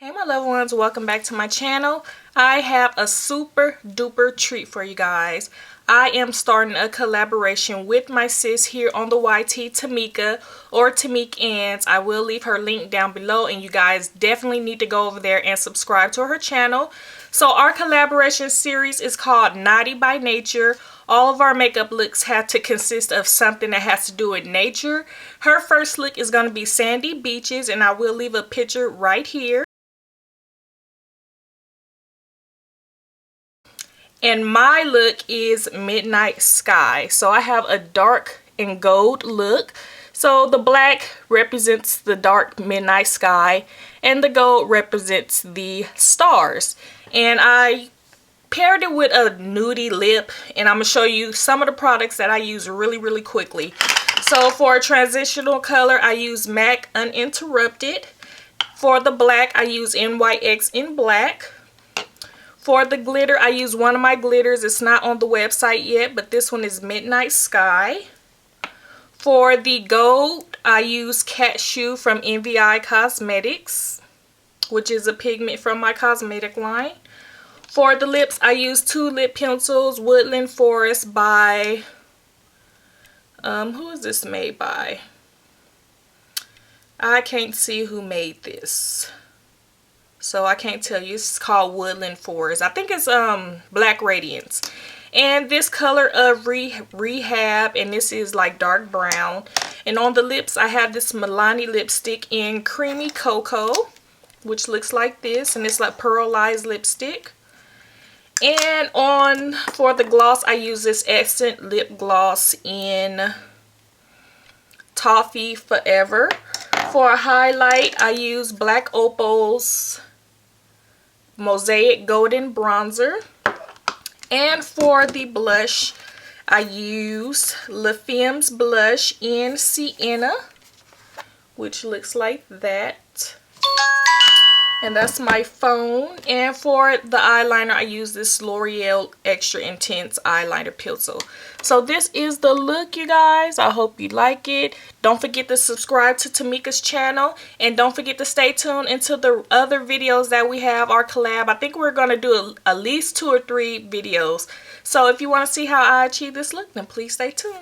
Hey my loved ones, welcome back to my channel. I have a super duper treat for you guys. I am starting a collaboration with my sis here on the YT, Tameka, or Tamekans. I will leave her link down below and you guys definitely need to go over there and subscribe to her channel. So our collaboration series is called Naughty by Nature. All of our makeup looks have to consist of something that has to do with nature. Her first look is going to be sandy beaches, and I will leave a picture right here. And my look is Midnight Sky. So I have a dark and gold look. So the black represents the dark midnight sky and the gold represents the stars. And I paired it with a nudie lip, and I'm going to show you some of the products that I use really quickly. So for a transitional color, I use MAC Uninterrupted. For the black, I use NYX in black. For the glitter, I use one of my glitters. It's not on the website yet, but this one is Midnight Sky. For the gold, I use Cashew from NVI Cosmetics, which is a pigment from my cosmetic line. For the lips, I use two lip pencils, Woodland Forest by, who is this made by? I can't see who made this, so I can't tell you. It's called Woodland Forest. I think it's Black Radiance. And this color of Rehab, and this is like dark brown. And on the lips, I have this Milani lipstick in Creamy Cocoa, which looks like this, and it's like pearlized lipstick. And for the gloss, I use this Essence lip gloss in Toffee Forever. For a highlight, I use Black Opal's Mosaic Golden Bronzer. And for the blush, I use La Femme's blush in Sienna, which looks like that. And that's my phone. And for the eyeliner, I use this L'Oreal Extra Intense Eyeliner Pencil. So this is the look, you guys. I hope you like it. Don't forget to subscribe to Tameka's channel. And don't forget to stay tuned into the other videos that we have, our collab. I think we're going to do at least 2 or 3 videos. So if you want to see how I achieve this look, then please stay tuned.